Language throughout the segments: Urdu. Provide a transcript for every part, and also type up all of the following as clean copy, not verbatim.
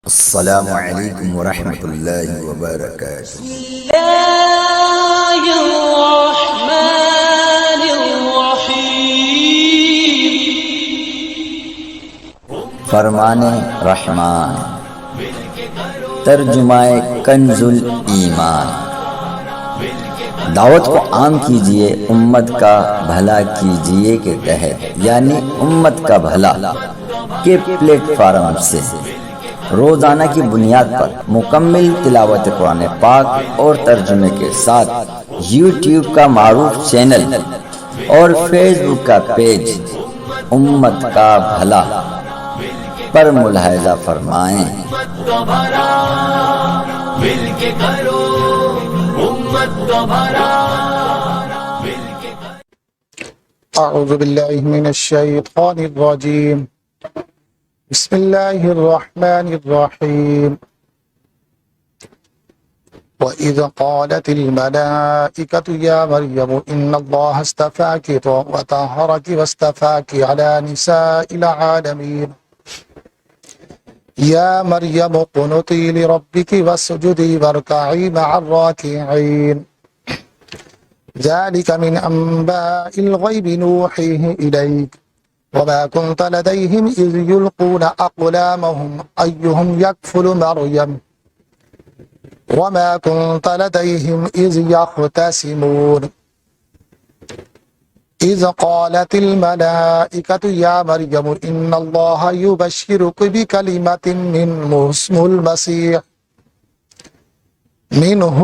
السلام علیکم ورحمۃ اللہ وبرکاتہ۔ الله الرحمن الرحيم فرمان رحمان، ترجمہ کنز الایمان۔ دعوت کو عام کیجئے، امت کا بھلا کیجئے کے تحت، یعنی امت کا بھلا کے پلیٹ فارم سے روزانہ کی بنیاد پر مکمل تلاوت قرآن پاک اور ترجمے کے ساتھ یوٹیوب کا معروف چینل اور فیس بک کا پیج امت کا بھلا پر ملاحظہ فرمائیں۔ اعوذ باللہ من الشیطان الرجیم، بسم اللہ الرحمن الرحیم۔ وَإِذْ قَالَتِ الْمَلَائِكَةُ يَا مَرْيَمُ إِنَّ اللَّهَ اصْطَفَاكِ وَطَهَّرَكِ وَاصْطَفَاكِ عَلَى نِسَاءِ الْعَالَمِينَ يَا مَرْيَمُ اقْنُتِي لِرَبِّكِ وَاسْجُدِي وَارْكَعِي مَعَ الرَّاكِعِينَ ذلك من أنباء الغيب نوحيه إليك وما كنت لديهم إذ يلقون أقلامهم أيهم يكفل مريم وما كنت لديهم إذ يختصمون إذ قالت الملائكة يا مريم إن الله يبشرك بكلمة منه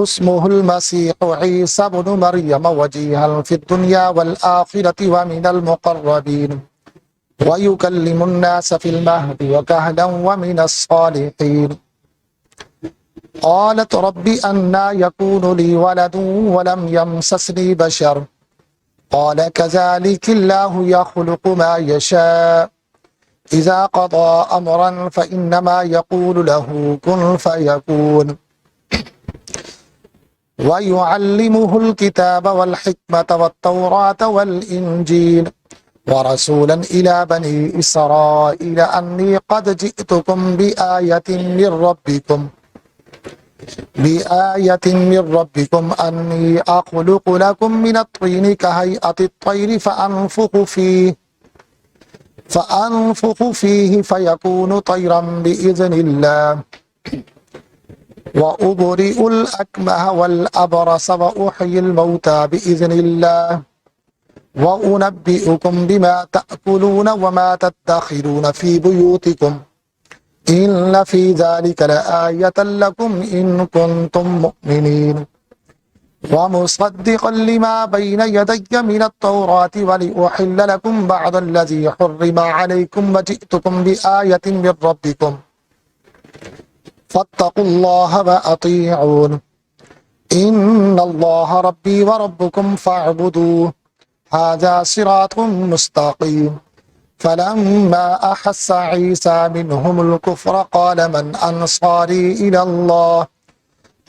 اسمه المسيح عيسى بن مريم وجيها في الدنيا والآخرة ومن المقربين ويكلم الناس في المهد وكهلا ومن الصالحين قالت رب أنى يكون لي ولد ولم يمسسني بشر قال كذلك الله يخلق ما يشاء إذا قضى أمرا فإنما يقول له كن فيكون وَيُعَلِّمُهُ الْكِتَابَ وَالْحِكْمَةَ وَالتَّوْرَاةَ وَالْإِنْجِيلَ وَرَسُولًا إِلَى بَنِي إِسْرَائِيلَ أَنِّي قَدْ جِئْتُكُمْ بِآيَةٍ مِّن رَّبِّكُمْ أَنِّي أَخْلُقُ لَكُم مِّنَ الطِّينِ كَهَيْئَةِ الطَّيْرِ فَأَنفُخُ فِيهِ فَيَكُونُ طَيْرًا بِإِذْنِ اللَّهِ وَأُبْرِئُ الْأَكْمَهَ وَالْأَبْرَصَ وَأُحْيِي الْمَوْتَى بِإِذْنِ اللَّهِ وَأُنَبِّئُكُم بِمَا تَأْكُلُونَ وَمَا تَدَّخِرُونَ فِي بُيُوتِكُمْ إِنَّ فِي ذَلِكَ لَآيَةً لَكُمْ إِن كُنتُم مُّؤْمِنِينَ وَمُصَدِّقًا لِّمَا بَيْنَ يَدَيَّ مِنَ التَّوْرَاةِ وَلِأُحِلَّ لَكُم بَعْضَ الَّذِي حُرِّمَ عَلَيْكُمْ وَجِئْتُكُم بِآيَةٍ مِّن رَّبِّكُمْ فاتقوا الله وأطيعون إن الله ربي وربكم فاعبدوه هذا صراط مستقيم فلما أحس عيسى منهم الكفر قال من أنصاري إلى الله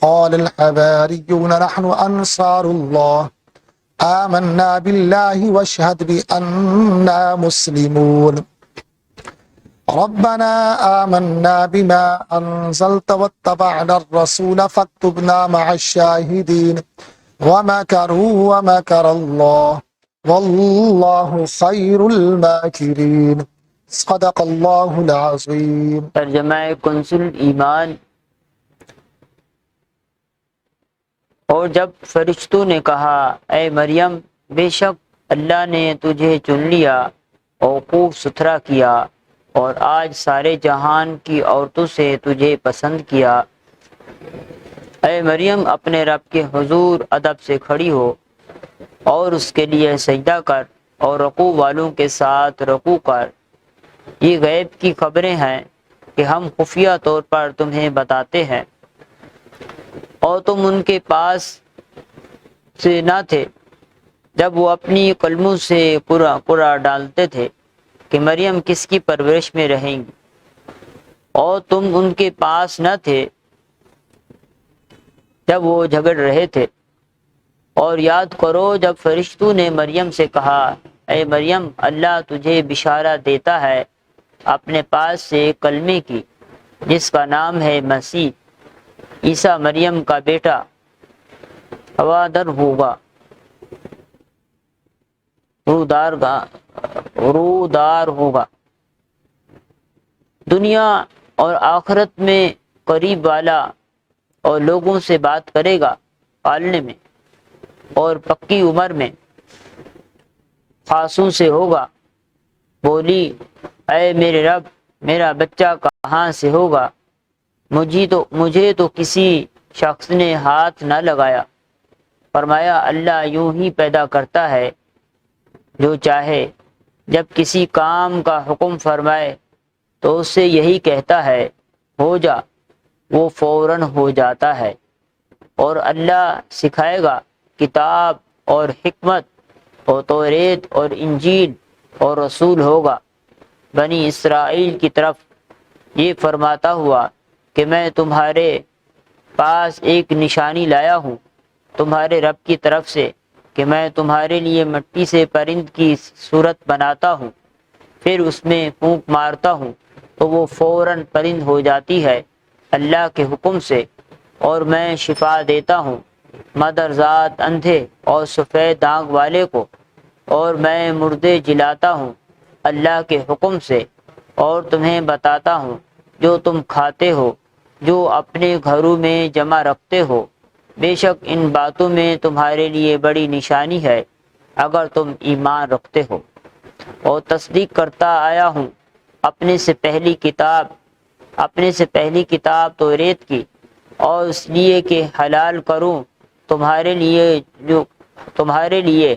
قال الحواريون نحن أنصار الله آمنا بالله واشهد بأننا مسلمون ربنا آمنا بما أنزلت واتبعنا الرسول فاكتبنا مع الشاهدين ومكروا ومكر الله والله خير الماكرين صدق الله العظيم۔ ترجمہ کنز ایمان۔ اور جب فرشتوں نے کہا اے مریم، بے شک اللہ نے تجھے چن لیا اور خوب ستھرا کیا اور آج سارے جہان کی عورتوں سے تجھے پسند کیا، اے مریم اپنے رب کے حضور ادب سے کھڑی ہو اور اس کے لیے سجدہ کر اور رکوع والوں کے ساتھ رکوع کر۔ یہ غیب کی خبریں ہیں کہ ہم خفیہ طور پر تمہیں بتاتے ہیں، اور تم ان کے پاس سے نہ تھے جب وہ اپنی قلموں سے قرعہ ڈالتے تھے کہ مریم کس کی پرورش میں رہیں گی، اور تم ان کے پاس نہ تھے جب وہ جھگڑ رہے تھے۔ اور یاد کرو جب فرشتوں نے مریم سے کہا اے مریم اللہ تجھے بشارت دیتا ہے اپنے پاس سے کلمے کی جس کا نام ہے مسیح عیسیٰ مریم کا بیٹا ہوادر ہوگا، رودار ہوگا، دنیا اور آخرت میں قریب والا، اور لوگوں سے بات کرے گا پالنے میں اور پکی عمر میں خاصوں سے ہوگا۔ بولی اے میرے رب، میرا بچہ کہاں سے ہوگا؟ مجھے تو کسی شخص نے ہاتھ نہ لگایا۔ فرمایا اللہ یوں ہی پیدا کرتا ہے جو چاہے، جب کسی کام کا حکم فرمائے تو اس سے یہی کہتا ہے ہو جا، وہ فوراً ہو جاتا ہے۔ اور اللہ سکھائے گا کتاب اور حکمت اور توریت اور انجیل اور رسول ہوگا بنی اسرائیل کی طرف، یہ فرماتا ہوا کہ میں تمہارے پاس ایک نشانی لایا ہوں تمہارے رب کی طرف سے، کہ میں تمہارے لیے مٹی سے پرند کی صورت بناتا ہوں، پھر اس میں پھونک مارتا ہوں تو وہ فوراً پرند ہو جاتی ہے اللہ کے حکم سے، اور میں شفا دیتا ہوں مدرزات، اندھے اور سفید آنکھ والے کو، اور میں مردے جلاتا ہوں اللہ کے حکم سے، اور تمہیں بتاتا ہوں جو تم کھاتے ہو، جو اپنے گھروں میں جمع رکھتے ہو، بے شک ان باتوں میں تمہارے لیے بڑی نشانی ہے اگر تم ایمان رکھتے ہو۔ اور تصدیق کرتا آیا ہوں اپنے سے پہلی کتاب توریت کی، اور اس لیے کہ حلال کروں تمہارے لیے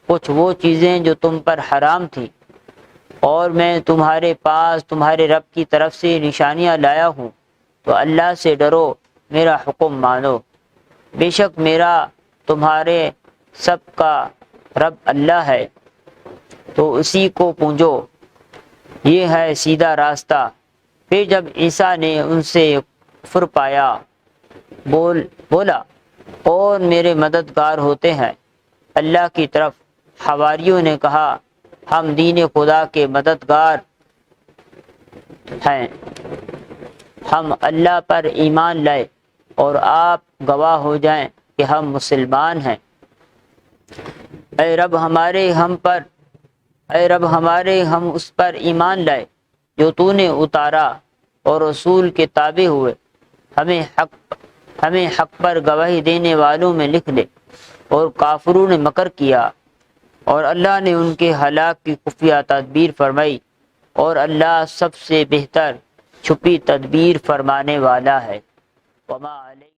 کچھ وہ چیزیں جو تم پر حرام تھی، اور میں تمہارے پاس تمہارے رب کی طرف سے نشانیاں لایا ہوں، تو اللہ سے ڈرو، میرا حکم مانو، بے شک میرا تمہارے سب کا رب اللہ ہے، تو اسی کو پوجو، یہ ہے سیدھا راستہ۔ پھر جب عیسیٰ نے ان سے کفر پایا بولا اور میرے مددگار ہوتے ہیں اللہ کی طرف، حواریوں نے کہا ہم دین خدا کے مددگار ہیں، ہم اللہ پر ایمان لائے اور آپ گواہ ہو جائیں کہ ہم مسلمان ہیں۔ اے رب ہمارے ہم اس پر ایمان لائے جو تو نے اتارا اور رسول کے تابع ہوئے، ہمیں حق پر گواہی دینے والوں میں لکھ لے۔ اور کافروں نے مکر کیا اور اللہ نے ان کے ہلاک کی خفیہ تدبیر فرمائی، اور اللہ سب سے بہتر چھپی تدبیر فرمانے والا ہے۔ وما علیہ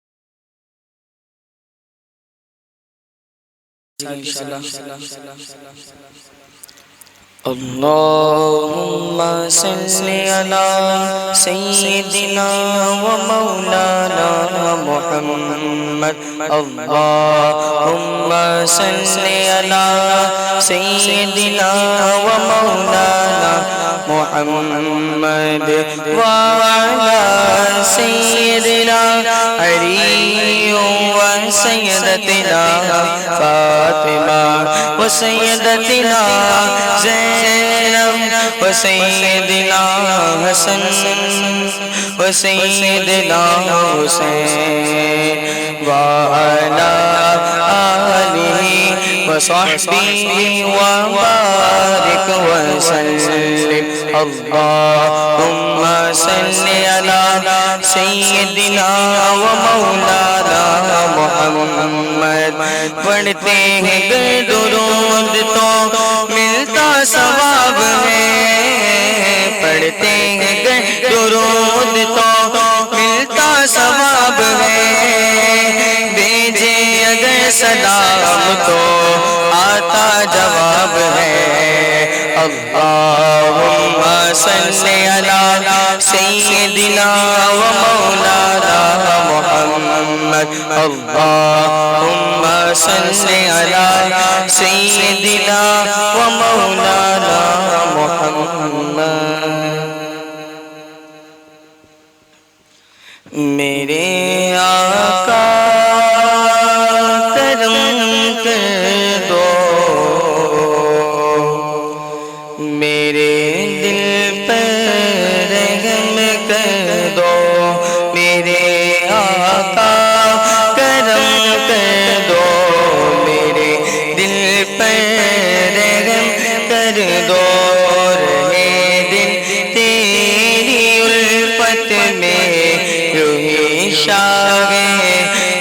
اللهم صل على سيدنا ومولانا محمد، اللهم صل على سيدنا ومولانا محمد وعلى سيدنا علي وسيدتنا فاطمة وسيدتنا زينب وسيدنا حسن وسيدنا حسين وعلى آله وصحبه وبارك وسلم۔ اللهم صل على سيدنا ومولانا محمد۔ پڑھتے ہیں درود تو ملتا ثواب ہے، پڑھتے ہیں درود تو ملتا ثواب ہے، بھیجے اگر سلام تو آتا جواب ہے۔ اللہم صل علی سیدنا و مولانا محمد، اللہم صل علی سیدنا و مولانا محمد۔ میرے آقا کرم کر دو، میرے دل پر رحم کر کر دو میرے آقا، کرم کر دو میرے دل پر رحم کر دو، رہے دل تیری الفت میں یوں ہی شاہ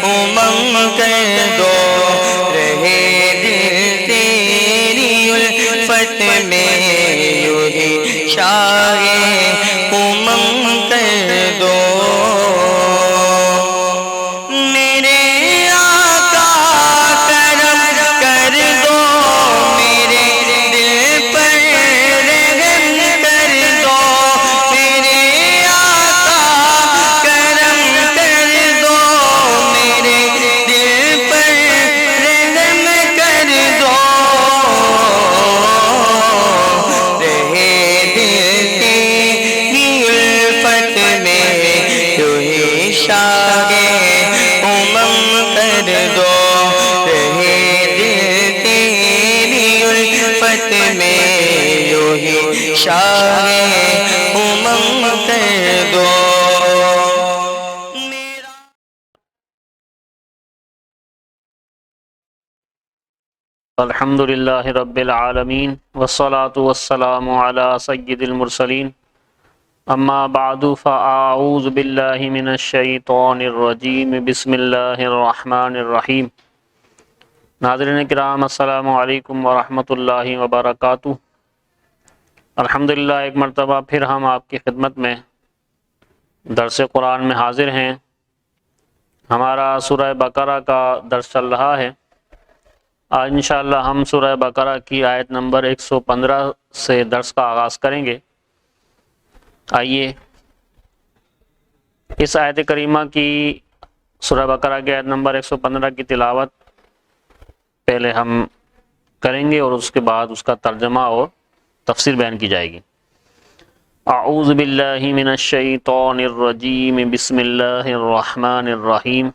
امم کر دو، رہے دل تیری الفت میں یوں ہی شاہ امم کر دو، میرے آقا کرم کر دو میرے دل پر رحم کر دو، میرے آقا کرم کر دو میرے دل پر رحم کر دو، رہے دل تیری الفت میں یوں ہی شاہ امم کر دو، رہے دل تیری الفت میں یوں ہی شاہ امم کر دو، الحمد للہ رب العالمین والصلاة والسلام علی سید المرسلین، اما بعد فاعوذ باللہ من الشیطان الرجیم، بسم اللہ الرحمن الرحیم۔ ناظرین کرام السلام علیکم ورحمۃ اللہ وبرکاتہ۔ الحمدللہ ایک مرتبہ پھر ہم آپ کی خدمت میں درس قرآن میں حاضر ہیں۔ ہمارا سورہ بقرہ کا درس چل رہا ہے۔ آج انشاءاللہ ہم سورہ بقرہ کی آیت نمبر 115 سے درس کا آغاز کریں گے۔ آئیے اس آیت کریمہ کی، سورہ بقرہ کی آیت نمبر 115 کی تلاوت پہلے ہم کریں گے اور اس کے بعد اس کا ترجمہ اور تفسیر بیان کی جائے گی۔ اعوذ باللہ من الشیطان الرجیم، بسم اللہ الرحمن الرحیم۔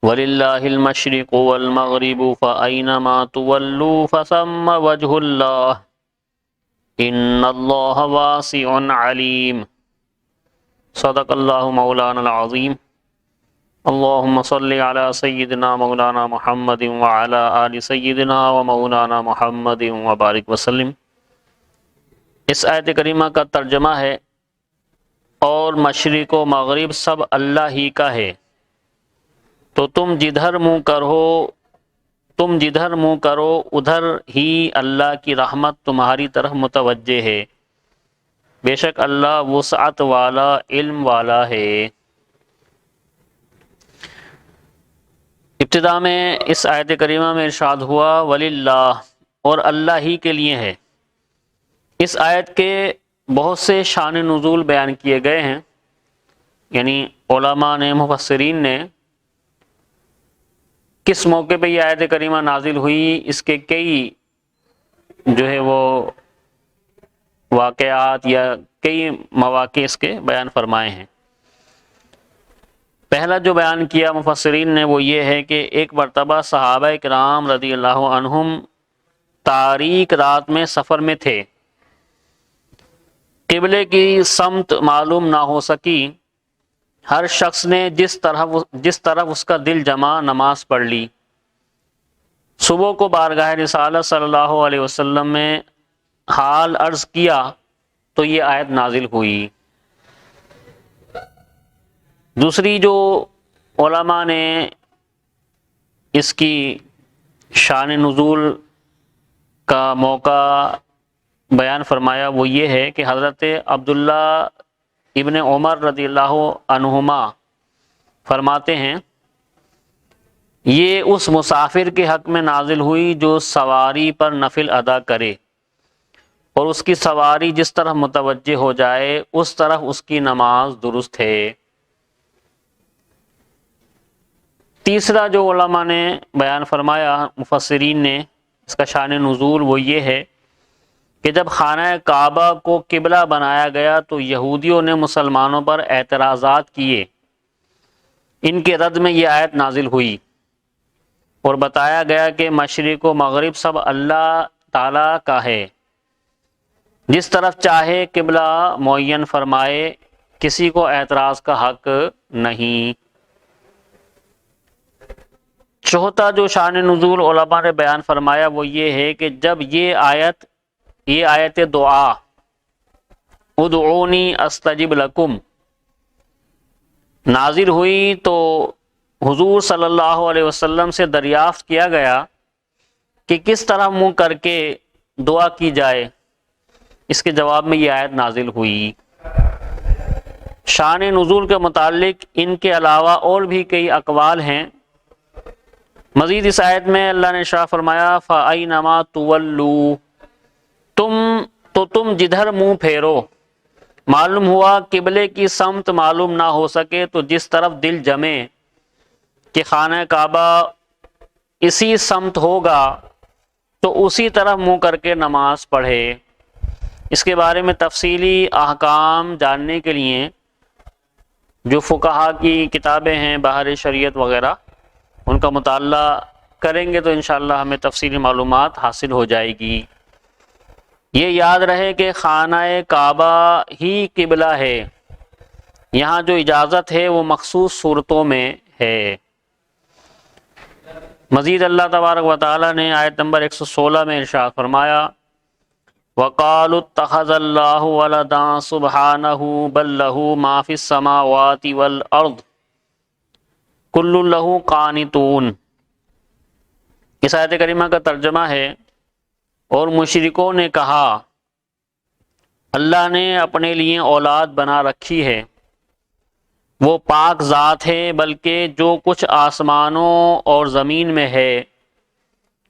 وَلِلَّهِ الْمَشْرِقُ وَالْمَغْرِبُ فَأَيْنَمَا تُوَلُّوا فَثَمَّ وَجْهُ اللَّهِ إِنَّ اللَّهَ وَاسِعٌ عَلِيمٌ۔ صدق اللہ مولانا العظیم۔ اللہم صلی علی سیدنا مولانا محمد وعلی آل سیدنا و مولانا محمد وبارک وسلم۔ اس آیت کریمہ کا ترجمہ ہے، اور مشرق و مغرب سب اللہ ہی کا ہے، تو تم جدھر منہ کرو ادھر ہی اللہ کی رحمت تمہاری طرف متوجہ ہے، بے شک اللہ وسعت والا علم والا ہے۔ ابتدا میں اس آیت کریمہ میں ارشاد ہوا وللہ، اور اللہ ہی کے لیے ہے۔ اس آیت کے بہت سے شان نزول بیان کیے گئے ہیں، یعنی علماء نے، مفسرین نے کس موقع پہ یہ آیت کریمہ نازل ہوئی، اس کے کئی جو ہے وہ واقعات یا کئی مواقع اس کے بیان فرمائے ہیں۔ پہلا جو بیان کیا مفسرین نے وہ یہ ہے کہ ایک مرتبہ صحابہ کرام رضی اللہ عنہم تاریک رات میں سفر میں تھے، قبلے کی سمت معلوم نہ ہو سکی، ہر شخص نے جس طرف اس کا دل جما نماز پڑھ لی۔ صبح کو بارگاہ رسالت صلی اللہ علیہ وسلم میں حال عرض کیا تو یہ آیت نازل ہوئی۔ دوسری جو علماء نے اس کی شان نزول کا موقع بیان فرمایا وہ یہ ہے کہ حضرت عبداللہ ابن عمر رضی اللہ عنہما فرماتے ہیں، یہ اس مسافر کے حق میں نازل ہوئی جو سواری پر نفل ادا کرے، اور اس کی سواری جس طرح متوجہ ہو جائے اس طرح اس کی نماز درست ہے۔ تیسرا جو علماء نے بیان فرمایا مفسرین نے اس کا شان نزول وہ یہ ہے کہ جب خانہ کعبہ کو قبلہ بنایا گیا تو یہودیوں نے مسلمانوں پر اعتراضات کیے، ان کے رد میں یہ آیت نازل ہوئی اور بتایا گیا کہ مشرق و مغرب سب اللہ تعالیٰ کا ہے، جس طرف چاہے قبلہ معین فرمائے، کسی کو اعتراض کا حق نہیں۔ چوتھا جو شان نزول علماء نے بیان فرمایا وہ یہ ہے کہ جب یہ آیت دعا ادعونی استجب لکم نازل ہوئی تو حضور صلی اللہ علیہ وسلم سے دریافت کیا گیا کہ کس طرح منہ کر کے دعا کی جائے۔ اس کے جواب میں یہ آیت نازل ہوئی۔ شان نزول کے متعلق ان کے علاوہ اور بھی کئی اقوال ہیں۔ مزید اس آیت میں اللہ نے ارشاد فرمایا فَأَيْنَمَا تُوَلُّوا، تم جدھر منہ پھیرو۔ معلوم ہوا قبلے کی سمت معلوم نہ ہو سکے تو جس طرف دل جمے کہ خانہ کعبہ اسی سمت ہوگا تو اسی طرف منہ کر کے نماز پڑھے۔ اس کے بارے میں تفصیلی احکام جاننے کے لیے جو فقہا کی کتابیں ہیں بحر شریعت وغیرہ ان کا مطالعہ کریں گے تو انشاءاللہ ہمیں تفصیلی معلومات حاصل ہو جائے گی۔ یہ یاد رہے کہ خانہ کعبہ ہی قبلہ ہے، یہاں جو اجازت ہے وہ مخصوص صورتوں میں ہے۔ مزید اللہ تبارک و تعالی نے آیت نمبر 116 میں ارشاد فرمایا وَقَالُوا اتَّخَذَ اللَّهُ وَلَدًا سُبْحَانَهُ بَل لَّهُ مَا فِي السَّمَاوَاتِ وَالْأَرْضِ كُلٌّ لَّهُ قَانِتُونَ۔ اس آیت کریمہ کا ترجمہ ہے اور مشرکوں نے کہا اللہ نے اپنے لیے اولاد بنا رکھی ہے، وہ پاک ذات ہے، بلکہ جو کچھ آسمانوں اور زمین میں ہے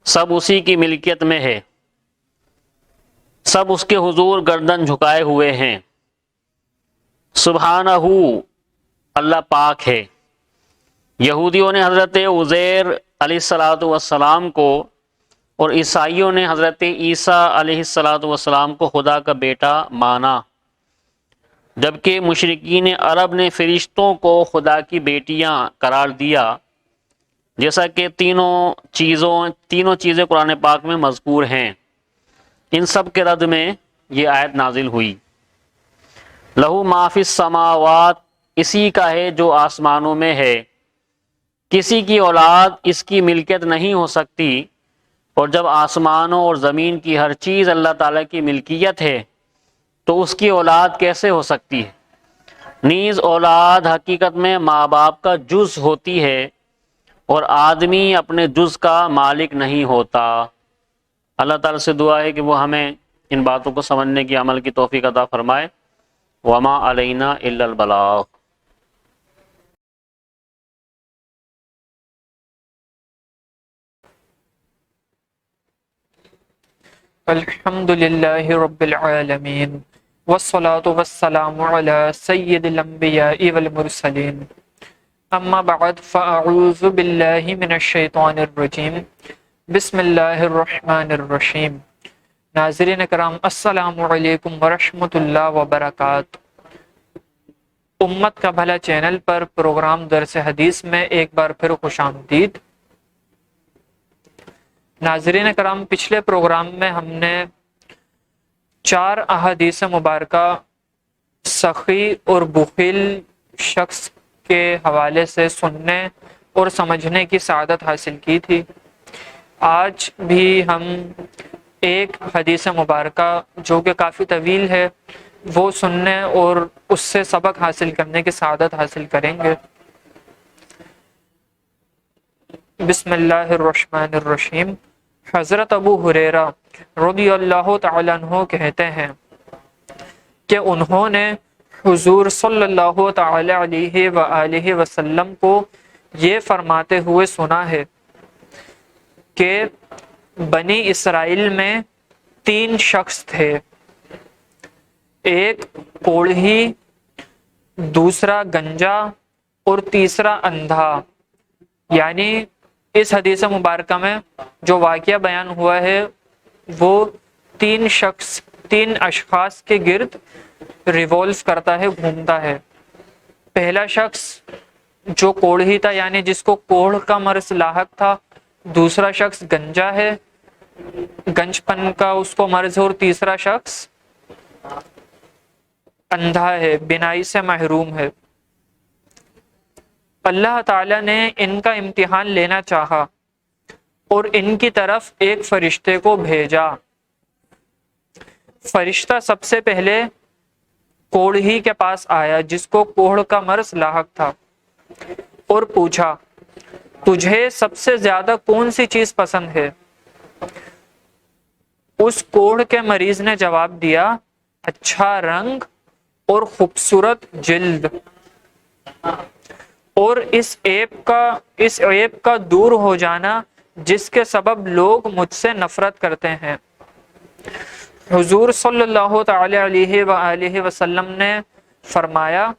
سب اسی کی ملکیت میں ہے، سب اس کے حضور گردن جھکائے ہوئے ہیں۔ سبحانہ اللہ پاک ہے۔ یہودیوں نے حضرت عزیر علیہ السلام کو اور عیسائیوں نے حضرت عیسیٰ علیہ السلام کو خدا کا بیٹا مانا، جبکہ مشرکین عرب نے فرشتوں کو خدا کی بیٹیاں قرار دیا، جیسا کہ تینوں چیزیں قرآن پاک میں مذکور ہیں۔ ان سب کے رد میں یہ آیت نازل ہوئی۔ لہو ما فی السماوات اسی کا ہے جو آسمانوں میں ہے، کسی کی اولاد اس کی ملکیت نہیں ہو سکتی، اور جب آسمانوں اور زمین کی ہر چیز اللہ تعالیٰ کی ملکیت ہے تو اس کی اولاد کیسے ہو سکتی ہے؟ نیز اولاد حقیقت میں ماں باپ کا جز ہوتی ہے اور آدمی اپنے جز کا مالک نہیں ہوتا۔ اللہ تعالیٰ سے دعا ہے کہ وہ ہمیں ان باتوں کو سمجھنے کی عمل کی توفیق عطا فرمائے۔ وما علینا الا البلاغ۔ الحمد للہ رب العالمین والصلاة والسلام علی سید الانبیاء والمرسلین، اما بعد فاعوذ باللہ من الشیطان الرجیم، بسم اللہ الرحمن الرحیم۔ ناظرین کرام السلام علیکم ورحمۃ اللہ وبرکاتہ۔ امت کا بھلا چینل پر پروگرام درس حدیث میں ایک بار پھر خوش آمدید۔ ناظرین کرام پچھلے پروگرام میں ہم نے 4 احادیث مبارکہ سخی اور بخیل شخص کے حوالے سے سننے اور سمجھنے کی سعادت حاصل کی تھی۔ آج بھی ہم ایک حدیث مبارکہ جو کہ کافی طویل ہے وہ سننے اور اس سے سبق حاصل کرنے کی سعادت حاصل کریں گے۔ بسم اللہ الرحمن الرحیم۔ حضرت ابو ہریرہ رضی اللہ تعالیٰ عنہ کہتے ہیں کہ انہوں نے حضور صلی اللہ تعالی علیہ وآلہ وسلم کو یہ فرماتے ہوئے سنا ہے کہ بنی اسرائیل میں 3 شخص تھے، ایک کوڑھی، دوسرا گنجا اور تیسرا اندھا۔ یعنی اس حدیث مبارکہ میں جو واقعہ بیان ہوا ہے وہ 3 اشخاص کے گرد ریوالو کرتا ہے، گھومتا ہے۔ پہلا شخص جو کوڑھی تھا، یعنی جس کو کوڑھ کا مرض لاحق تھا، دوسرا شخص گنجا ہے، گنج پن کا اس کو مرض ہے، اور تیسرا شخص اندھا ہے، بینائی سے محروم ہے۔ اللہ تعالیٰ نے ان کا امتحان لینا چاہا اور ان کی طرف ایک فرشتے کو بھیجا۔ فرشتہ سب سے پہلے کوڑھی کے پاس آیا جس کو کوڑھ کا مرض لاحق تھا، اور پوچھا تجھے سب سے زیادہ کون سی چیز پسند ہے؟ اس کوڑھ کے مریض نے جواب دیا، اچھا رنگ اور خوبصورت جلد، اور اس عیب کا دور ہو جانا جس کے سبب لوگ مجھ سے نفرت کرتے ہیں۔ حضور صلی اللہ تعالی علیہ وآلہ وسلم نے فرمایا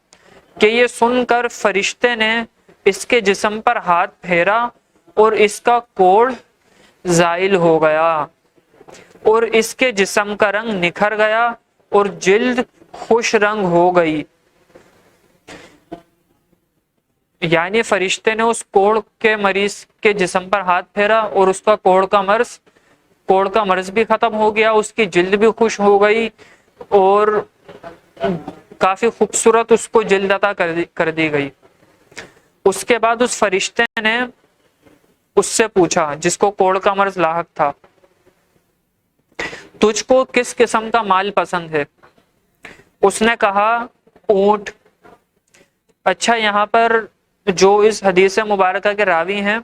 کہ یہ سن کر فرشتے نے اس کے جسم پر ہاتھ پھیرا اور اس کا کوڑھ زائل ہو گیا، اور اس کے جسم کا رنگ نکھر گیا اور جلد خوش رنگ ہو گئی۔ یعنی فرشتے نے اس کوڑھ کے مریض کے جسم پر ہاتھ پھیرا اور اس کا کوڑھ کا مرض بھی ختم ہو گیا، اس کی جلد بھی خوش ہو گئی، اور کافی خوبصورت اس کو جلد عطا کر دی گئی۔ اس کے بعد اس فرشتے نے اس سے پوچھا جس کو کوڑھ کا مرض لاحق تھا، تجھ کو کس قسم کا مال پسند ہے؟ اس نے کہا اونٹ۔ اچھا، یہاں پر جو اس حدیث مبارکہ کے راوی ہیں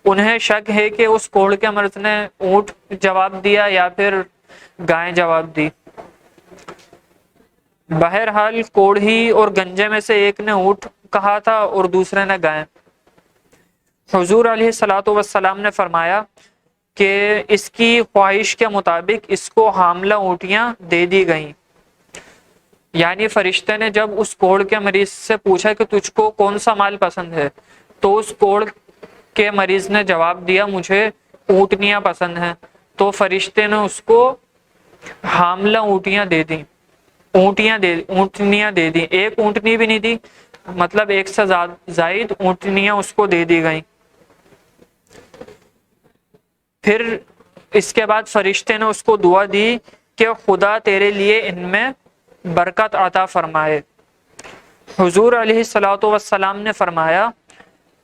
انہیں شک ہے کہ اس کوڑھ کے مرض نے اونٹ جواب دیا یا پھر گائیں جواب دی۔ بہرحال کوڑھی اور گنجے میں سے ایک نے اونٹ کہا تھا اور دوسرے نے گائیں۔ حضور علیہ الصلوۃ والسلام نے فرمایا کہ اس کی خواہش کے مطابق اس کو حاملہ اونٹیاں دے دی گئیں۔ یعنی فرشتے نے جب اس کوڑھ کے مریض سے پوچھا کہ تجھ کو کون سا مال پسند ہے، تو اس کوڑھ کے مریض نے جواب دیا مجھے اونٹنیاں پسند ہیں، تو فرشتے نے اس کو حاملہ اونٹنیاں دے دی۔ ایک اونٹنی بھی نہیں دی، مطلب ایک سے زائد اونٹنیاں اس کو دے دی گئیں۔ پھر اس کے بعد فرشتے نے اس کو دعا دی کہ خدا تیرے لیے ان میں برکت عطا فرمائے۔ حضور علیہ الصلوۃ والسلام نے فرمایا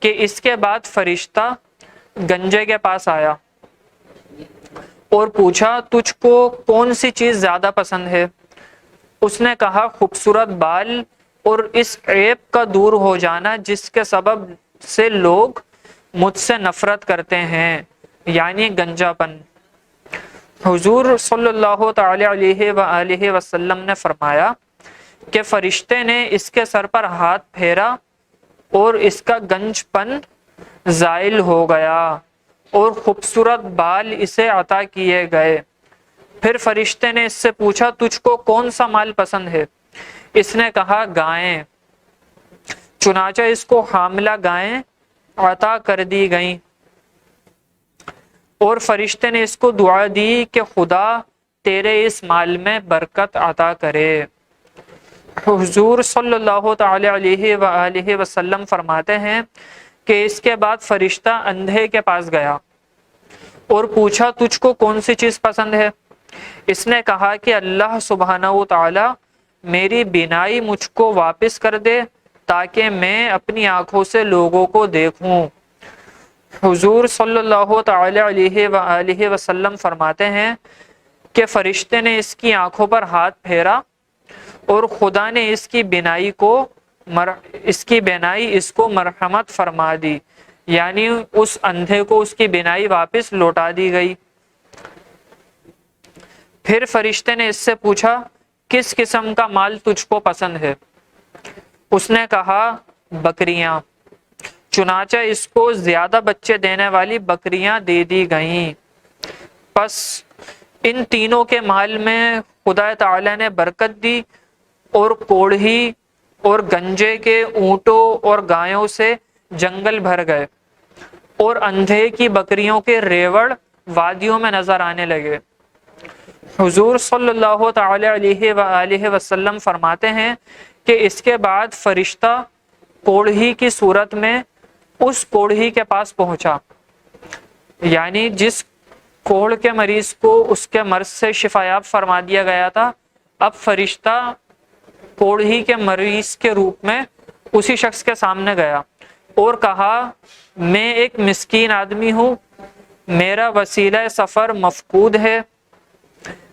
کہ اس کے بعد فرشتہ گنجے کے پاس آیا اور پوچھا تجھ کو کون سی چیز زیادہ پسند ہے؟ اس نے کہا خوبصورت بال اور اس عیب کا دور ہو جانا جس کے سبب سے لوگ مجھ سے نفرت کرتے ہیں، یعنی گنجا پن۔ حضور صلی اللہ تعالی علیہ وآلہ وسلم نے فرمایا کہ فرشتے نے اس کے سر پر ہاتھ پھیرا اور اس کا گنج پن زائل ہو گیا اور خوبصورت بال اسے عطا کیے گئے۔ پھر فرشتے نے اس سے پوچھا تجھ کو کون سا مال پسند ہے؟ اس نے کہا گائیں، چنانچہ اس کو حاملہ گائیں عطا کر دی گئیں، اور فرشتے نے اس کو دعا دی کہ خدا تیرے اس مال میں برکت عطا کرے۔ حضور صلی اللہ تعالی علیہ وآلہ وسلم فرماتے ہیں کہ اس کے بعد فرشتہ اندھے کے پاس گیا اور پوچھا تجھ کو کون سی چیز پسند ہے؟ اس نے کہا کہ اللہ سبحانہ و تعالی میری بینائی مجھ کو واپس کر دے تاکہ میں اپنی آنکھوں سے لوگوں کو دیکھوں۔ حضور صلی اللہ تعالی علیہ وآلہ وسلم فرماتے ہیں کہ فرشتے نے اس کی آنکھوں پر ہاتھ پھیرا اور خدا نے اس کی بینائی اس کو مرحمت فرما دی، یعنی اس اندھے کو اس کی بینائی واپس لوٹا دی گئی۔ پھر فرشتے نے اس سے پوچھا کس قسم کا مال تجھ کو پسند ہے؟ اس نے کہا بکریاں، چنانچہ اس کو زیادہ بچے دینے والی بکریاں دے دی گئیں۔ پس ان تینوں کے مال میں خدا تعالی نے برکت دی اور کوڑھی اور گنجے کے اونٹوں اور گایوں سے جنگل بھر گئے اور اندھے کی بکریوں کے ریوڑ وادیوں میں نظر آنے لگے۔ حضور صلی اللہ تعالی علیہ وآلہ وسلم فرماتے ہیں کہ اس کے بعد فرشتہ کوڑھی کی صورت میں اس کوڑھی کے پاس پہنچا، یعنی جس کوڑھ کے مریض کو اس کے مرض سے شفایاب فرما دیا گیا تھا، اب فرشتہ کوڑھی کے مریض کے روپ میں اسی شخص کے سامنے گیا اور کہا میں ایک مسکین آدمی ہوں، میرا وسیلہ سفر مفقود ہے،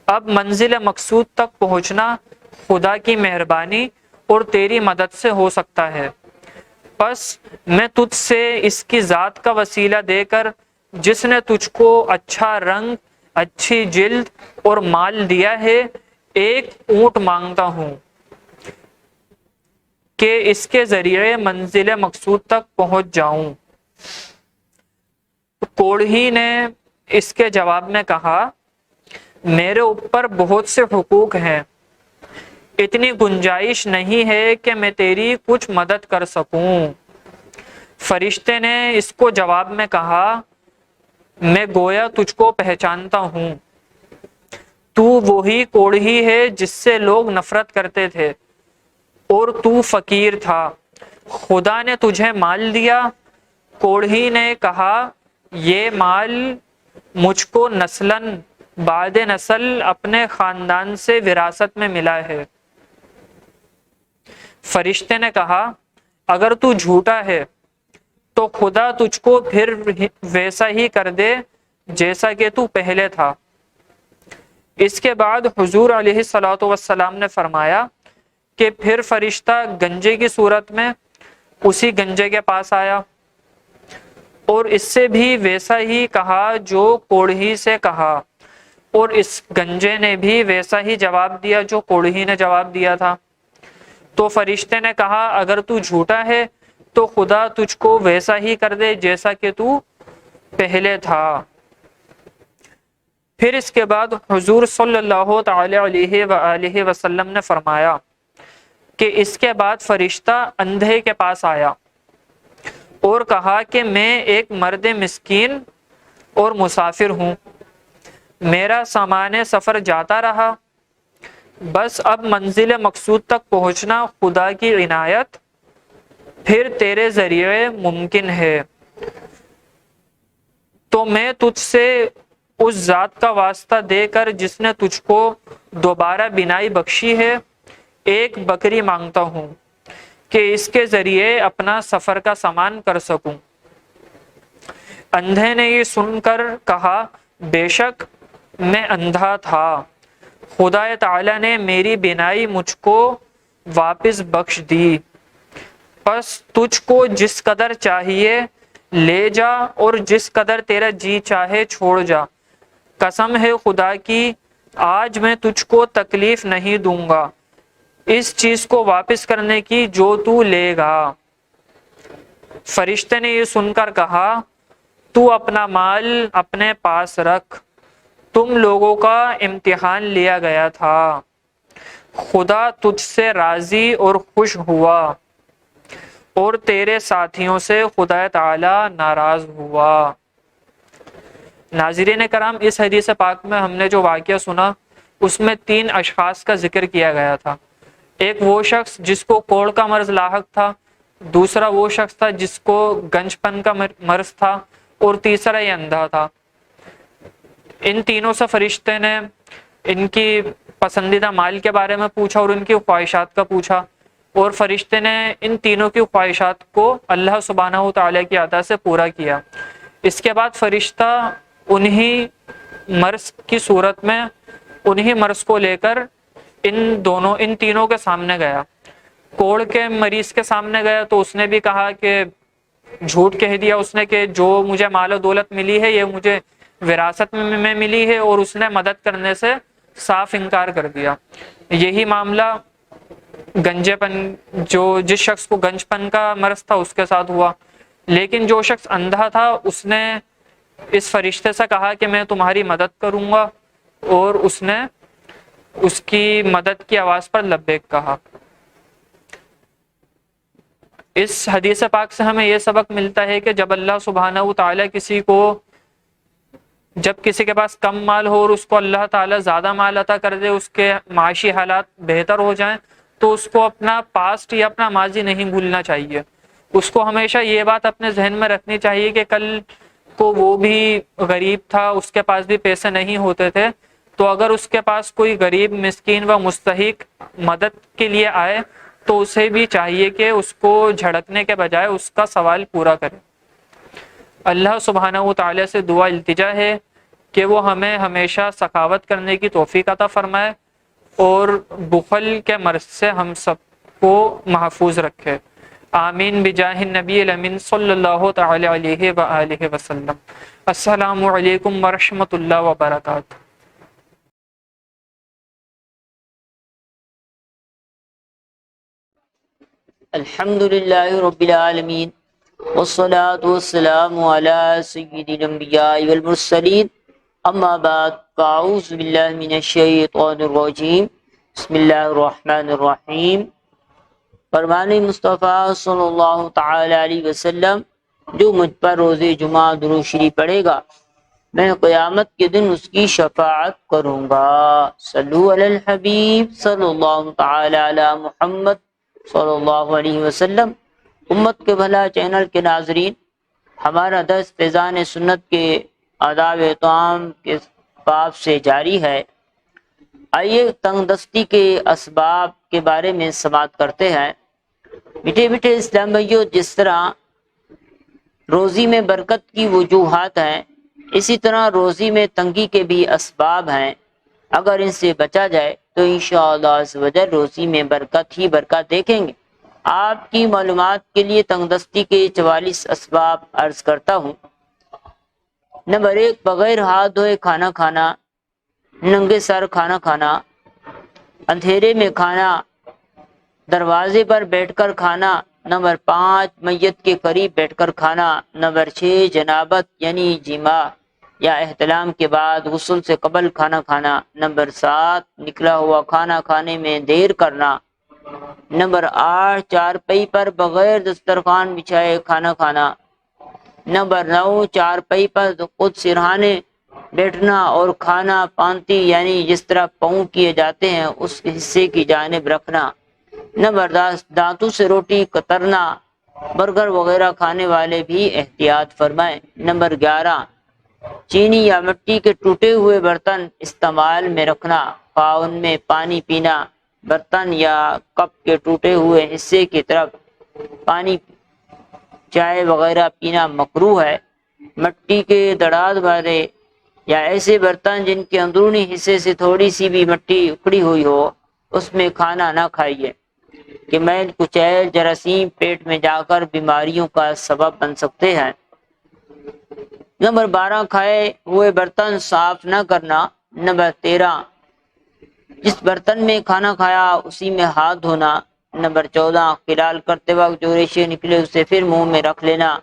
اب منزل مقصود تک پہنچنا خدا کی مہربانی اور تیری مدد سے ہو سکتا ہے، پس میں تجھ سے اس کی ذات کا وسیلہ دے کر جس نے تجھ کو اچھا رنگ، اچھی جلد اور مال دیا ہے، ایک اونٹ مانگتا ہوں کہ اس کے ذریعے منزل مقصود تک پہنچ جاؤں۔ کوڑھی نے اس کے جواب میں کہا میرے اوپر بہت سے حقوق ہیں، اتنی گنجائش نہیں ہے کہ میں تیری کچھ مدد کر سکوں۔ فرشتے نے اس کو جواب میں کہا میں گویا تجھ کو پہچانتا ہوں، تو وہی کوڑھی ہے جس سے لوگ نفرت کرتے تھے اور تو فقیر تھا، خدا نے تجھے مال دیا۔ کوڑھی نے کہا یہ مال مجھ کو نسلاً بعد نسل اپنے خاندان سے وراثت میں ملا ہے۔ فرشتے نے کہا اگر تو جھوٹا ہے تو خدا تجھ کو پھر ویسا ہی کر دے جیسا کہ تو پہلے تھا۔ اس کے بعد حضور علیہ الصلوۃ والسلام نے فرمایا کہ پھر فرشتہ گنجے کی صورت میں اسی گنجے کے پاس آیا اور اس سے بھی ویسا ہی کہا جو کوڑھی سے کہا، اور اس گنجے نے بھی ویسا ہی جواب دیا جو کوڑھی نے جواب دیا تھا۔ تو فرشتے نے کہا اگر تو جھوٹا ہے تو خدا تجھ کو ویسا ہی کر دے جیسا کہ تو پہلے تھا۔ پھر اس کے بعد حضور صلی اللہ تعالی علیہ وآلہ وسلم نے فرمایا کہ اس کے بعد فرشتہ اندھے کے پاس آیا اور کہا کہ میں ایک مرد مسکین اور مسافر ہوں، میرا سامان سفر جاتا رہا، بس اب منزل مقصود تک پہنچنا خدا کی عنایت پھر تیرے ذریعے ممکن ہے، تو میں تجھ سے اس ذات کا واسطہ دے کر جس نے تجھ کو دوبارہ بینائی بخشی ہے ایک بکری مانگتا ہوں کہ اس کے ذریعے اپنا سفر کا سامان کر سکوں۔ اندھے نے یہ سن کر کہا بے شک میں اندھا تھا، خدا تعالی نے میری بینائی مجھ کو واپس بخش دی، پس تجھ کو جس قدر چاہیے لے جا اور جس قدر تیرا جی چاہے چھوڑ جا، قسم ہے خدا کی آج میں تجھ کو تکلیف نہیں دوں گا اس چیز کو واپس کرنے کی جو تو لے گا۔ فرشتے نے یہ سن کر کہا تو اپنا مال اپنے پاس رکھ، تم لوگوں کا امتحان لیا گیا تھا، خدا تجھ سے راضی اور خوش ہوا اور تیرے ساتھیوں سے خدا تعالی ناراض ہوا۔ ناظرین کرام، اس حدیث پاک میں ہم نے جو واقعہ سنا اس میں 3 اشخاص کا ذکر کیا گیا تھا۔ ایک وہ شخص جس کو کوڑ کا مرض لاحق تھا، دوسرا وہ شخص تھا جس کو گنج پن کا مرض تھا، اور تیسرا یہ اندھا تھا۔ ان تینوں سے فرشتے نے ان کی پسندیدہ مال کے بارے میں پوچھا اور ان کی خواہشات کا پوچھا، اور فرشتے نے ان تینوں کی خواہشات کو اللہ سبحانہ و تعالیٰ کی عطا سے پورا کیا۔ اس کے بعد فرشتہ انہی مرض کی صورت میں انہی مرض کو لے کر ان تینوں کے سامنے گیا۔ کوڑ کے مریض کے سامنے گیا تو اس نے بھی کہا کہ جھوٹ کہہ دیا اس نے کہ جو مجھے مال و دولت ملی ہے یہ مجھے وراثت میں ملی ہے، اور اس نے مدد کرنے سے صاف انکار کر دیا۔ یہی معاملہ گنجے پن جس شخص کو گنج پن کا مرض تھا اس کے ساتھ ہوا، لیکن جو شخص اندھا تھا اس نے اس فرشتے سے کہا کہ میں تمہاری مدد کروں گا، اور اس نے اس کی مدد کی آواز پر لبیک کہا۔ اس حدیث پاک سے ہمیں یہ سبق ملتا ہے کہ جب اللہ سبحانہ و تعالیٰ جب کسی کے پاس کم مال ہو اور اس کو اللہ تعالیٰ زیادہ مال عطا کر دے، اس کے معاشی حالات بہتر ہو جائیں، تو اس کو اپنا پاسٹ یا اپنا ماضی نہیں بھولنا چاہیے۔ اس کو ہمیشہ یہ بات اپنے ذہن میں رکھنی چاہیے کہ کل کو وہ بھی غریب تھا، اس کے پاس بھی پیسے نہیں ہوتے تھے، تو اگر اس کے پاس کوئی غریب مسکین و مستحق مدد کے لیے آئے تو اسے بھی چاہیے کہ اس کو جھڑکنے کے بجائے اس کا سوال پورا کرے۔ اللہ سبحانہ و تعالیٰ سے دعا التجا ہے کہ وہ ہمیں ہمیشہ سخاوت کرنے کی توفیق عطا فرمائے اور بخل کے مرض سے ہم سب کو محفوظ رکھے۔ آمین بجاہ النبی الامین صلی اللہ تعالی علیہ وآلہ وسلم۔ السلام علیکم ورحمۃ اللہ وبرکاتہ۔ الحمد للہ رب العالمین والصلاة والسلام علی سید الانبیاء والمرسلین، اما بعد فاعوذ باللہ من الشیطان الرجیم، بسم اللہ الرحمن الرحیم۔ فرمان مصطفیٰ صلی اللہ تعالی علیہ وسلم، جو مجھ پر روز جمعہ درود شریف پڑھے گا میں قیامت کے دن اس کی شفاعت کروں گا۔ صلو علی الحبیب صلی اللہ تعالی علی محمد صلی اللہ علیہ وسلم۔ امت کے بھلا چینل کے ناظرین، ہمارا درس فیضان سنت کے آداب طعام کے باب سے جاری ہے۔ آئیے تنگ دستی کے اسباب کے بارے میں سماعت کرتے ہیں۔ میٹھے میٹھے اسلام بھائیو، جس طرح روزی میں برکت کی وجوہات ہیں، اسی طرح روزی میں تنگی کے بھی اسباب ہیں۔ اگر ان سے بچا جائے تو انشاءاللہ عز و جل روزی میں برکت ہی برکت دیکھیں گے۔ آپ کی معلومات کے لیے تنگ دستی کے 44 اسباب عرض کرتا ہوں۔ نمبر 1، بغیر ہاتھ دھوئے کھانا کھانا، ننگے سر کھانا کھانا، اندھیرے میں کھانا، دروازے پر بیٹھ کر کھانا۔ نمبر 5، میت کے قریب بیٹھ کر کھانا۔ نمبر 6، جنابت یعنی جماع یا احتلام کے بعد غسل سے قبل کھانا کھانا۔ نمبر 7، نکلا ہوا کھانا کھانے میں دیر کرنا۔ نمبر 8، چارپائی پر بغیر دسترخوان بچھائے کھانا کھانا۔ نمبر 9، چارپائی پر خود سرہانے بیٹھنا اور کھانا پانتی یعنی جس طرح پاؤں کیے جاتے ہیں اس حصے کی جانب رکھنا۔ نمبر 10، دانتوں سے روٹی کترنا۔ برگر وغیرہ کھانے والے بھی احتیاط فرمائیں۔ نمبر 11، چینی یا مٹی کے ٹوٹے ہوئے برتن استعمال میں رکھنا، خواہ ان میں پانی پینا۔ برتن یا کپ کے ٹوٹے ہوئے حصے کی طرف پانی چائے وغیرہ پینا مکروہ ہے۔ مٹی کے دڑاد والے یا ایسے برتن جن کے اندرونی حصے سے تھوڑی سی بھی مٹی اکھڑی ہوئی ہو اس میں کھانا نہ کھائیے کہ میل کچیل جراثیم پیٹ میں جا کر بیماریوں کا سبب بن سکتے ہیں۔ نمبر 12، کھائے ہوئے برتن صاف نہ کرنا۔ نمبر 13، جس برتن میں کھانا کھایا اسی میں ہاتھ دھونا۔ نمبر 14، خلال کرتے وقت جو ریشے نکلے اسے پھر منہ میں رکھ لینا۔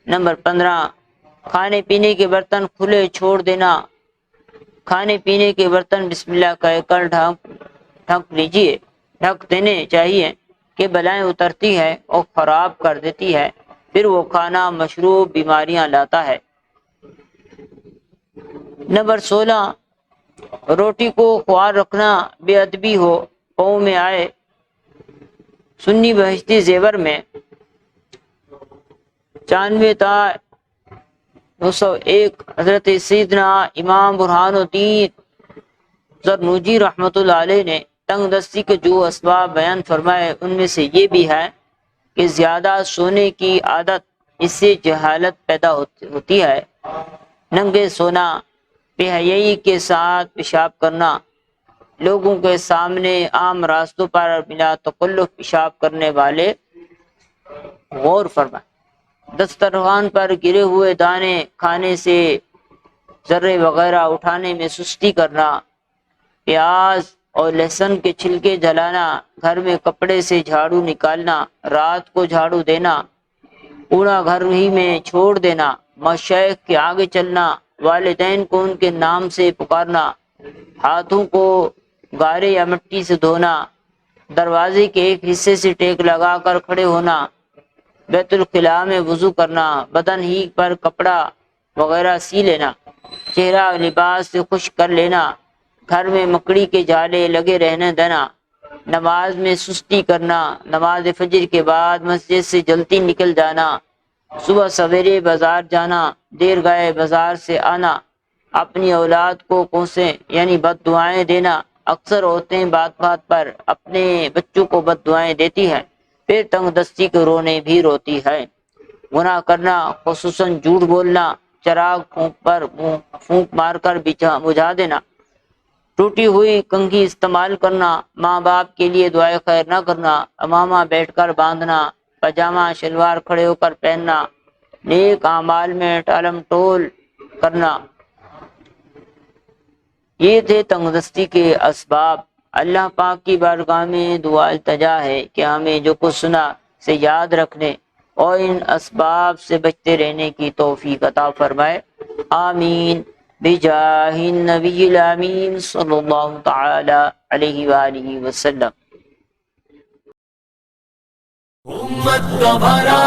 نمبر 15، کھانے پینے کے برتن کھلے چھوڑ دینا۔ کھانے پینے کے برتن بسم اللہ کہہ کر ڈھک دینے چاہیے کہ بلائیں اترتی ہے اور خراب کر دیتی ہے، پھر وہ کھانا مشروب بیماریاں لاتا ہے۔ نمبر 16، روٹی کو خوار رکھنا، بے ادبی ہو، پاؤں میں آئے۔ سنی بہشتی زیور میں 94 تا 901 حضرت سیدنا امام برہان الدین زرنوجی رحمۃ اللہ علیہ نے تنگ دستی کے جو اسباب بیان فرمائے ان میں سے یہ بھی ہے کہ زیادہ سونے کی عادت، اس سے جہالت پیدا ہوتی ہے۔ ننگے سونا، بے حیائی کے ساتھ پیشاب کرنا، لوگوں کے سامنے عام راستوں پر بلا تکلف پیشاب کرنے والے غور فرمائیں۔ دسترخوان پر گرے ہوئے دانے کھانے سے ذرے وغیرہ اٹھانے میں سستی کرنا، پیاز اور لہسن کے چھلکے جلانا، گھر میں کپڑے سے جھاڑو نکالنا، رات کو جھاڑو دینا، کوڑا گھر ہی میں چھوڑ دینا، مشائخ کے آگے چلنا، والدین کو ان کے نام سے پکارنا، ہاتھوں کو گارے یا مٹی سے دھونا، دروازے کے ایک حصے سے ٹیک لگا کر کھڑے ہونا، بیت الخلاء میں وضو کرنا، بدن ہی پر کپڑا وغیرہ سی لینا، چہرہ لباس سے خشک کر لینا، گھر میں مکڑی کے جالے لگے رہنے دینا، نماز میں سستی کرنا، نماز فجر کے بعد مسجد سے جلدی نکل جانا، صبح سویرے بازار جانا، دیر گئے بازار سے آنا، اپنی اولاد کو کوسیں یعنی بد دعائیں دینا، اکثر عورتیں بات بات پر اپنے بچوں کو بد دعائیں دیتی ہیں، پھر تنگ دستی کے رونے بھی روتی ہے۔ گناہ کرنا خصوصاً جھوٹ بولنا، چراغ پھونک مار کر بجھا دینا، ٹوٹی ہوئی کنگھی استعمال کرنا، ماں باپ کے لیے دعائے خیر نہ کرنا، امامہ بیٹھ کر باندھنا، پاجامہ شلوار کھڑے ہو کر پہننا، نیک اعمال میں ٹالم ٹول کرنا، یہ تھے تنگ دستی کے اسباب۔ اللہ پاک کی بارگاہ میں دعا التجا ہے کہ ہمیں جو کچھ سنا سے یاد رکھنے اور ان اسباب سے بچتے رہنے کی توفیق عطا فرمائے، آمین بجاہ النبی الامین صلی اللہ تعالی علیہ وآلہ وسلم۔ امت کا بھلا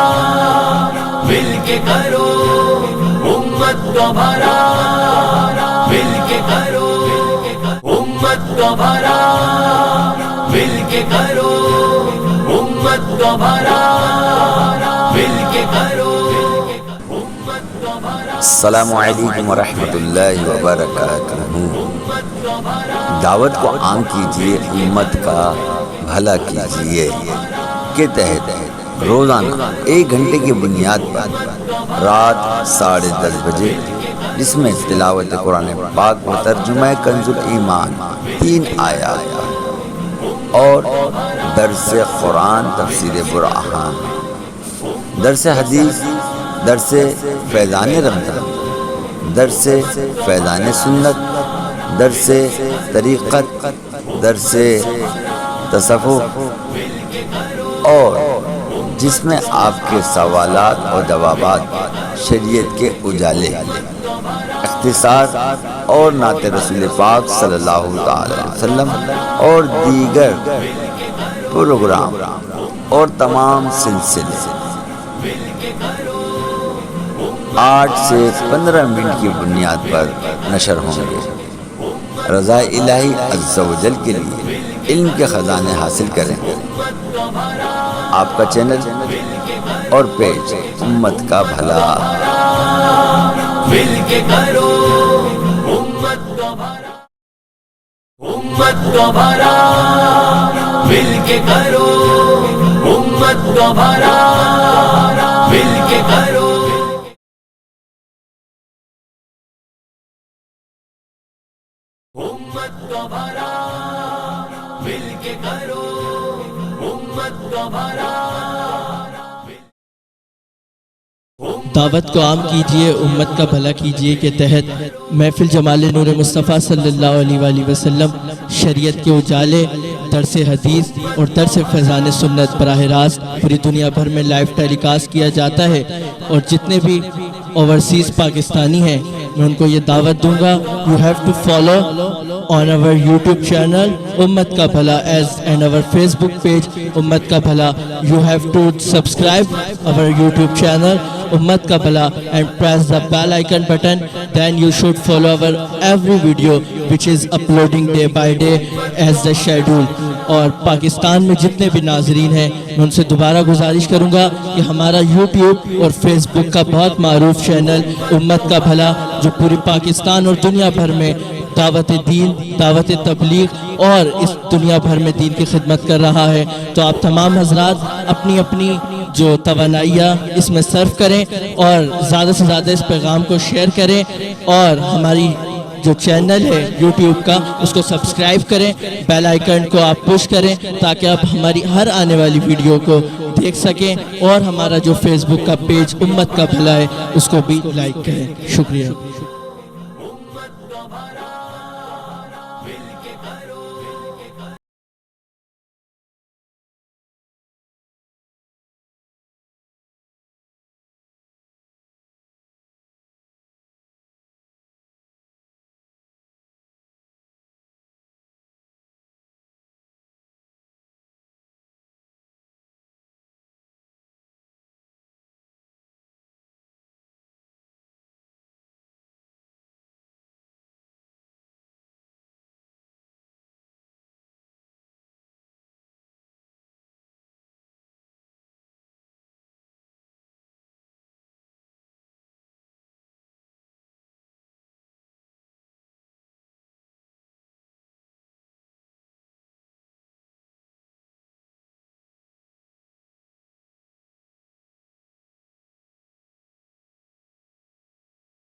مل کے کرو، امت کا بھلا مل کے کرو، امت کا بھلا مل کے کرو، امت کا بھلا مل کے کرو، امت کا بھلا۔ السلام علیکم ورحمۃ اللہ وبرکاتہ۔ دعوت کو عام کیجیے، امت کا بھلا کیجیے کے تحت روزانہ 1 گھنٹے کی بنیاد پر رات 10:30 بجے، جس میں تلاوت قرآن پاک و ترجمہ کنز الایمان 3 آیات اور درس قرآن تفسیر برہان، درس حدیث، درس فیضان رمضان، درس فیضان سنت، درس طریقت، درس تصوف، اور جس میں آپ کے سوالات اور جوابات، شریعت کے اجالے، اختصار اور نعت رسول پاک صلی اللہ تعالی علیہ وسلم اور دیگر پروگرام اور تمام سلسلے 8 سے 15 منٹ کی بنیاد پر نشر ہوں گے۔ رضا الہی عز و جل کے لیے علم کے خزانے حاصل کریں۔ آپ کا چینل اور پیج امت کا بھلا مل کے کرو، امت کا بھلا، امت کا بھلا مل کے کرو، امت کا بھلا مل کے کرو، امت کا بھلا مل کے کرو، امت کا بھلا۔ دعوت کو عام کیجیے، امت کا بھلا کیجیے کے تحت محفل جمال نور مصطفیٰ صلی اللہ علیہ وآلہ وسلم شریعت کے اجالے، درس حدیث اور درس فیضان سنت براہ راست پوری دنیا بھر میں لائیو ٹیلی کاسٹ کیا جاتا ہے، اور جتنے بھی اوورسیز پاکستانی ہیں میں ان کو یہ دعوت دوں گا، you have to follow on our YouTube channel امت کا بھلا and our Facebook page امت کا بھلا. You have to subscribe our YouTube channel امت کا بھلا and press the bell icon button. Then you should follow our every video which is uploading day by day as the schedule. اور پاکستان میں جتنے بھی ناظرین ہیں میں ان سے دوبارہ گزارش کروں گا کہ ہمارا یوٹیوب اور فیس بک کا بہت معروف چینل امت کا بھلا جو پوری پاکستان اور دنیا بھر میں دعوت دین، دعوت تبلیغ اور اس دنیا بھر میں دین کی خدمت کر رہا ہے، تو آپ تمام حضرات اپنی اپنی جو توانائیاں اس میں صرف کریں اور زیادہ سے زیادہ اس پیغام کو شیئر کریں، اور ہماری جو چینل ہے یوٹیوب کا اس کو سبسکرائب کریں، بیل آئیکن کو آپ پش کریں تاکہ آپ ہماری ہر آنے والی ویڈیو کو دیکھ سکیں، اور ہمارا جو فیس بک کا پیج امت کا بھلا ہے اس کو بھی لائک کریں۔ شکریہ۔